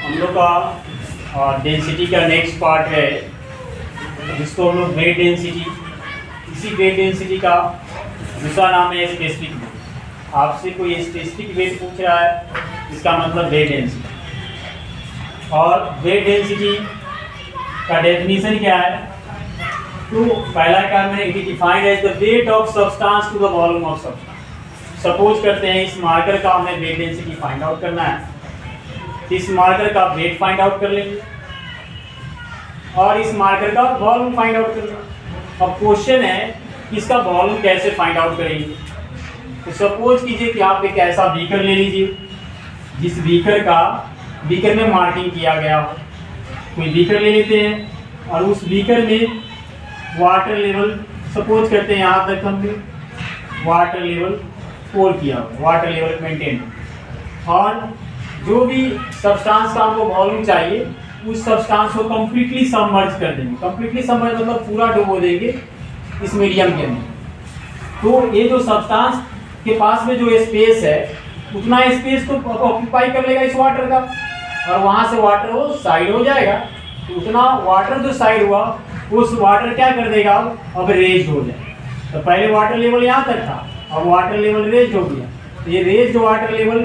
हम लोग का डेंसिटी का नेक्स्ट पार्ट है जिसको हम लोग वेट डेंसिटी, इसी वेट डेंसिटी का दूसरा नाम है स्पेसिफिक वेट। आपसे कोई स्पेसिफिक वेट पूछ रहा है इसका मतलब वेट डेंसिटी। और वेट डेंसिटी का डेफिनेशन क्या है? तो पहला काम है, it is defined as the weight of substance to the volume of substance. Suppose करते हैं इस मार्कर का हमें वेट डेंसिटी फाइंड आउट करना है, इस मार्कर का वेट फाइंड आउट कर लेंगे और इस मार्कर का वॉल्यूम फाइंड आउट कर लेंगे। अब क्वेश्चन है कि इसका वॉल्यूम कैसे फाइंड आउट करेंगे। तो सपोज कीजिए कि आप एक ऐसा बीकर ले लीजिए जिस बीकर में मार्किंग किया गया हो। कोई बीकर ले लेते हैं और उस बीकर में वाटर लेवल सपोज करते हैं यहाँ तक हमने वाटर लेवल 4 किया हो, वाटर लेवल मेंटेन। और जो भी सब्सटेंस का हमको वॉल्यूम चाहिए उस सब्सटेंस को कंप्लीटली सबमर्ज कर देंगे। कंप्लीटली सबमर्ज मतलब पूरा डुबो देंगे इस मीडियम के अंदर। तो ये जो सब्सटेंस के पास में जो स्पेस है उतना स्पेस को ऑक्यूपाई कर लेगा इस वाटर का, और वहाँ से वाटर वो साइड हो जाएगा। तो उतना वाटर जो साइड हुआ उस वाटर क्या कर देगा, अब रेज हो जाएगा। तो पहले वाटर लेवल यहाँ तक था, अब वाटर लेवल रेज हो गया। तो ये रेज वाटर लेवल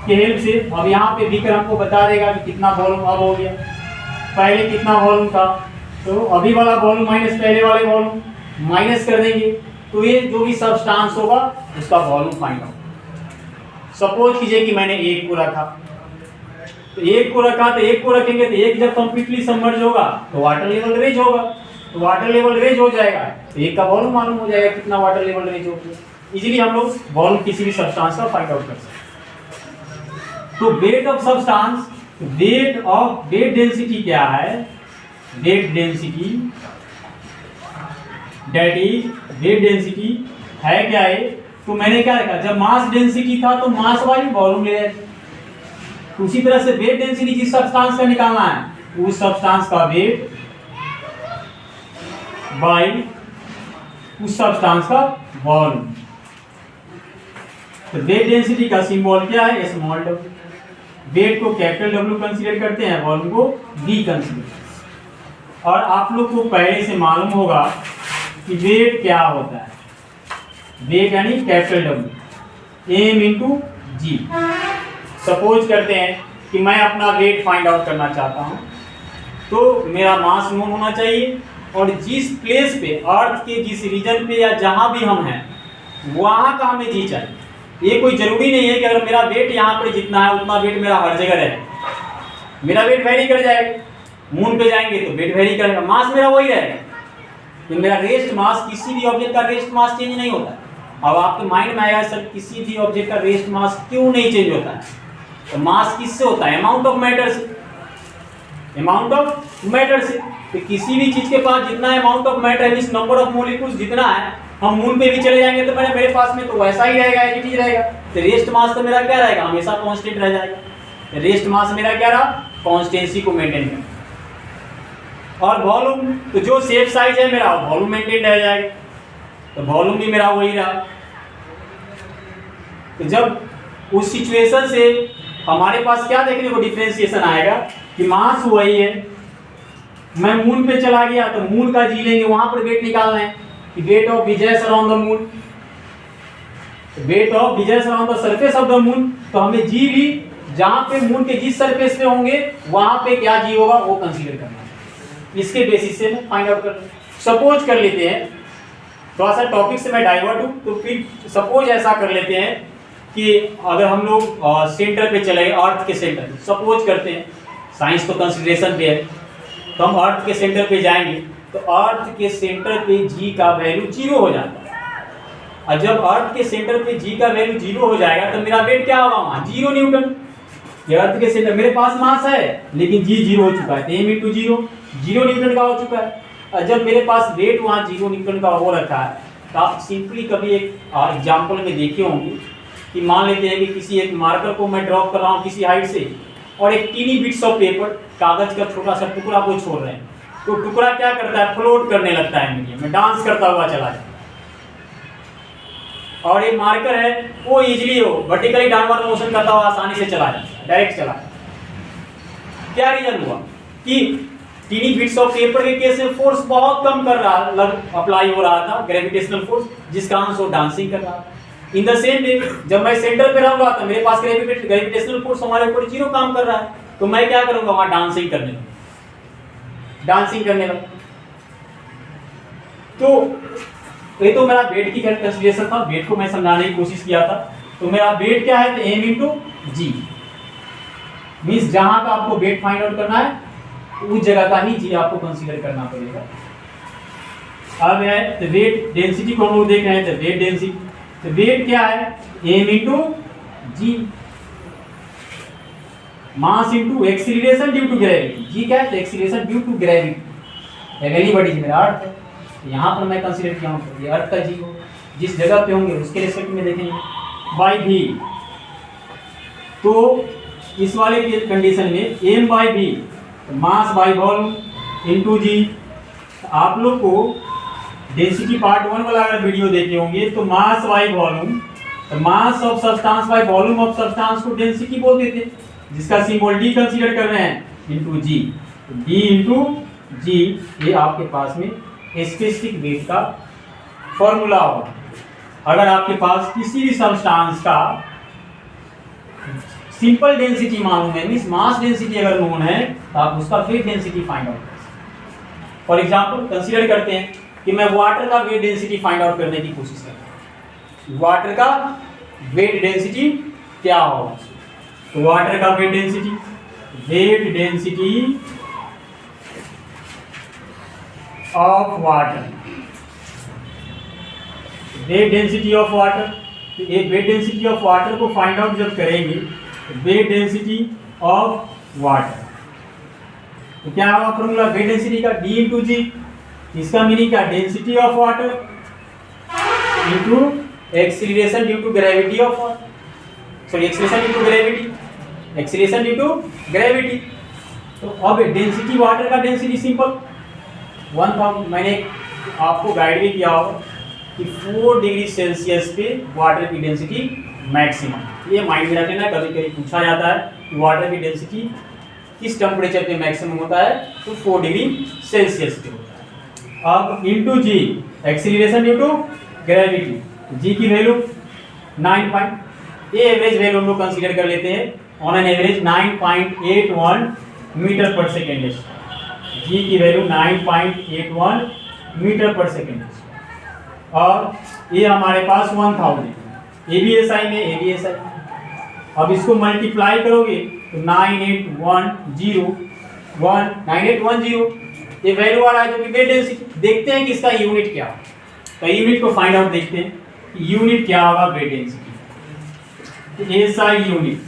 के हेल्प से अब यहाँ पे बीकर हमको बता देगा कि कितना वॉल्यूम अब हो गया, पहले कितना वॉल्यूम था। तो अभी वाला वॉल्यूम माइनस पहले वाले वॉल्यूम माइनस कर देंगे, तो ये जो भी सब्सटेंस होगा उसका वॉल्यूम फाइंड आउट। सपोज कीजिए कि मैंने 1 को रखा, तो 1 को रखा तो 1 को रखेंगे तो 1 जब कंप्लीटली सबमर्ज होगा तो वाटर लेवल रेज होगा। तो वाटर लेवल रेज हो जाएगा तो 1 का वॉल्यूम मालूम हो जाएगा कितना वाटर लेवल रेज हो गया। इजीली हम लोग वॉल्यूम किसी भी सब्सटेंस का फाइंड आउट कर सकते हैं। तो wait of substance, weight density क्या है? Weight density that is weight density है क्या है? तो मैंने क्या लिखा, जब मास डेंसिटी था तो मास वाली वॉल्यूम ले रहे। उसी तरह से वेट डेंसिटी जिस सब्सटेंस का निकालना है उस सब्सटेंस का वेट बाय उस सब्सटेंस का वॉल्यूम। तो वेट डेंसिटी का सिंबल क्या है? Small W. वेट को कैपिटल डब्ल्यू कंसीडर करते हैं, वॉल्यूम को वी कंसीडर। और आप लोग को पहले से मालूम होगा कि वेट क्या होता है। वेट यानी कैपिटल डब्ल्यू एम इंटू जी। सपोज करते हैं कि मैं अपना वेट फाइंड आउट करना चाहता हूँ, तो मेरा मास नोन होना चाहिए और जिस प्लेस पे अर्थ के जिस रीजन पे या जहाँ भी हम हैं वहाँ का हमें जी चाहिए। ये कोई जरूरी नहीं है कि अगर मेरा वेट यहाँ पर जितना है उतना वेट मेरा हर जगह रहे। मेरा वेट वेरी कर जाएगा। मून पे जाएंगे तो वेट वेरी करेगा, मास मेरा वही रहेगा। तो मेरा रेस्ट मास, किसी भी ऑब्जेक्ट का रेस्ट मास चेंज नहीं होता है। अब आपके माइंड में आएगा सर किसी भी ऑब्जेक्ट का रेस्ट मास क्यों नहीं चेंज होता है? तो मास किससे होता है? अमाउंट ऑफ मैटर से। अमाउंट ऑफ मैटर से। तो किसी भी चीज के पास जितना अमाउंट ऑफ मैटर है, जिस नंबर ऑफ मॉलिक्यूल्स जितना है, हम मून पे भी चले जाएंगे तो मेरे पास में तो वैसा ही रहेगा, एज इट इज रहेगा। तो रेस्ट मास तो मेरा क्या रहेगा? हमेशा कांस्टेंट रह जाएगा। रेस्ट मास मेरा क्या रहा? कांस्टेंसी को मेंटेन करना। और वॉल्यूम, तो जो शेप साइज है मेरा वॉल्यूम मेंटेन रह जाएगा, तो वॉल्यूम भी मेरा वही रहा। तो जब उस सिचुएशन से हमारे पास क्या देखने को डिफरेंशिएशन आएगा कि मास वही है। मैं मून पे चला गया तो मून का जी लेंगे, वहां पर वेट निकालना है कि weight of visors around the moon, weight of visors around the surface of the moon. तो हमें जी भी जहां पे मून के जिस सरफेस पे होंगे वहां पे क्या जी होगा वो कंसीडर करना है। इसके बेसिस से मैं फाइंड आउट कर सपोज कर लेते हैं, थोड़ा सा टॉपिक से मैं डाइवर्ट हूँ, तो फिर सपोज ऐसा कर लेते हैं कि अगर हम लोग सेंटर पे चले, अर्थ के सेंटर, सपोज करते हैं, साइंस तो कंसिडरेशन पे है, तो हम अर्थ के सेंटर पे जाएंगे तो अर्थ के सेंटर पे जी का वैल्यू 0 हो जाता है। और जब अर्थ के सेंटर पे जी का वैल्यू 0 हो जाएगा तो मेरा वेट क्या होगा? वहाँ 0 न्यूटन। ये अर्थ के सेंटर, मेरे पास मास है लेकिन जी 0 हो चुका है, एम इंटू 0 न्यूटन का हो चुका है। और जब मेरे पास वेट वहाँ 0 न्यूटन का हो रखा है तो आप सिंपली कभी एक एग्जाम्पल में देखे होंगे कि मान लेते हैं कि किसी एक मार्कर को मैं ड्रॉप कर रहा हूँ किसी हाइट से, और एक टीनी बिट्स ऑफ पेपर, कागज का छोटा सा टुकड़ा को छोड़ रहे हैं, तो टुकड़ा क्या करता है? फ्लोट करने लगता है मीडियम में, डांस करता हुआ चला जाता है। और ये मार्कर है वो इजीली हो वर्टिकली डाउनवर्ड मोशन करता हुआ आसानी से चला जाता है, डायरेक्ट चला जाता है। क्या रीजन हुआ कि टीनी बिट्स ऑफ पेपर के केस में फोर्स बहुत कम कर रहा अप्लाई हो रहा था, ग्रेविटेशनल फोर्स, जिस कारण से वो डांसिंग कर रहा था। इन द सेम वे जब मैं सेंटर पे रहूंगा तो मेरे पास ग्रेविटेशनल फोर्स हमारे ऊपर 0 काम कर रहा है, तो मैं क्या करूंगा, वहां डांसिंग करने लगा। तो ये तो मेरा वेट की कंसीडरेशन था, वेट को मैं समझाने की कोशिश किया था। तो मेरा वेट क्या है, तो m इंटू जी, मीन्स जहां का आपको वेट फाइंड आउट करना है उस जगह का ही जी आपको कंसीडर करना पड़ेगा। अब है तो वेट डेंसिटी को हम लोग देख रहे हैं, तो वेट डेंसिटी, तो वेट क्या है, m into ji, mass into acceleration due to gravity. जी क्या है, तो acceleration due to gravity. Anybody मेरा अर्थ है, यहाँ पर मैं कंसीडर किया हूँ ये अर्थ का जी हो, जिस जगह पे होंगे उसके रिस्पेक्ट में देखेंगे बाई भी। तो इस वाले कंडीशन में m बाई भी, मास बाई वॉल्यूम इनटू जी। आप लोग को डेंसिटी पार्ट 1 वाला अगर वीडियो देखे होंगे तो मास बाई वॉल्यूम, तो mass of substance by volume of substance को डेंसिटी बोलते थे, जिसका सिंबल d कंसीडर कर रहे हैं इनटू जी। d इनटू जी ये आपके पास में स्पेसिफिक वेट का फॉर्मूला होगा। अगर आपके पास किसी भी सब्सटेंस का सिंपल डेंसिटी मालूम है, मींस मास डेंसिटी अगर नोन है, तो आप उसका वेट डेंसिटी फाइंड आउट कर सकते हैं। फॉर एग्जांपल कंसीडर करते हैं कि मैं वाटर का वेट डेंसिटी फाइंड आउट करने की कोशिश करता हूं। वाटर का वेट डेंसिटी क्या होगा, तो वाटर का weight density of water, weight density of water. तो ये वेट डेंसिटी ऑफ वाटर को फाइंड आउट जब करेंगे, वेट डेंसिटी ऑफ वाटर, तो क्या होगा फॉर्मूला वेट डेंसिटी का, d इंटू जी। इसका मीनिंग क्या, density of water into acceleration due to gravity of water, sorry acceleration due to gravity, acceleration due to gravity. तो अब डेंसिटी वाटर का density simple 1000, मैंने आपको गाइड भी किया होगा कि 4 डिग्री सेल्सियस पे वाटर की डेंसिटी मैक्सिमम। ये माइंड में रखना, कभी कभी पूछा जाता है कि वाटर की डेंसिटी किस टेम्परेचर पे मैक्सिमम होता है, तो 4 डिग्री सेल्सियस पे होता है। अब into g, acceleration due to gravity, g की वैल्यू 9 ये एवरेज वैल्यू हम लोग कंसीडर कर लेते हैं, ऑन एन एवरेज 9.81 मीटर पर सेकेंड। जी की वैल्यू 9.81 मीटर पर सेकेंड, और ये हमारे पास 1000 ABSI में ABSI। अब इसको मल्टीप्लाई करोगे तो 9810 ये वैल्यू आ रहा है, जो कि वेट डेंसिटी। देखते हैं कि इसका यूनिट क्या है, तो यूनिट को फाइंड आउट देखते हैं कि यूनिट क्या होगा weight density. SI unit,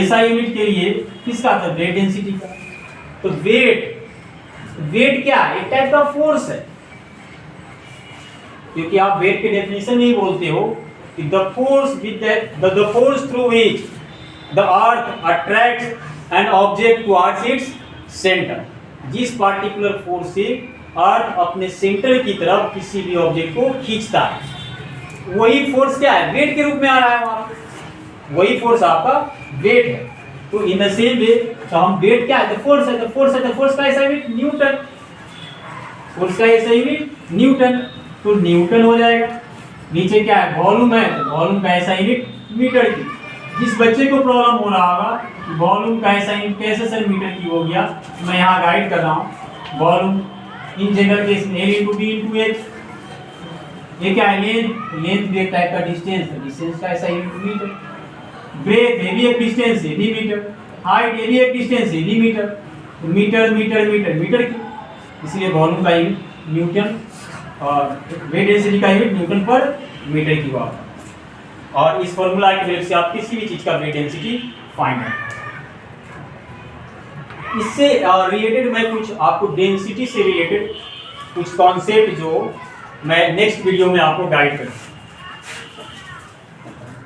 SI unit के लिए किसका था, वेट डेंसिटी का। तो वेट क्या है, एक टाइप का फोर्स है, क्योंकि आप वेट के डेफिनेशन में ही बोलते हो कि the force through which the earth attracts an object towards its centre. जिस पार्टिकुलर फोर्स से अर्थ अपने सेंटर की तरफ किसी भी ऑब्जेक्ट को खींचता है, वही फोर्स क्या है, वेट के रूप में आ रहा है वहां, वही फोर्स आपका वेट है। तो इन द सेम वे, तो हम वेट क्या है, फोर्स है, फोर्स का ऐसा यूनिट न्यूटन, फोर्स का ऐसा यूनिट न्यूटन, तो न्यूटन हो जाएगा। नीचे क्या है, वॉल्यूम है, तो वॉल्यूम का ऐसा यूनिट मीटर की। जिस बच्चे को प्रॉब्लम हो रहा होगा कि वॉल्यूम का ऐसा यूनिट कैसे सर मीटर की हो गया, तो मैं यहाँ गाइड कर रहा हूँ। वॉल्यूम इन जनरल केस में L into B into H, ये क्या है, लेंथ भी एक टाइप का डिस्टेंस है, डिस्टेंस का ऐसा यूनिट मीटर। ब्रेथ ये भी एक डिस्टेंस, ये भी मीटर। हाइट ये भी एक डिस्टेंस, ये भी मीटर। तो मीटर की, इसलिए वॉल्यूम का यूनिट न्यूटन और वेट डेंसिटी का यूनिट न्यूटन पर मीटर की हुआ। और इस फॉर्मूला की हेल्प से आप किसी भी चीज का वेट डेंसिटी फाइंड करें। इससे रिलेटेड मैं कुछ आपको डेंसिटी से रिलेटेड कुछ कॉन्सेप्ट जो मैं नेक्स्ट वीडियो में आपको गाइड करूँ।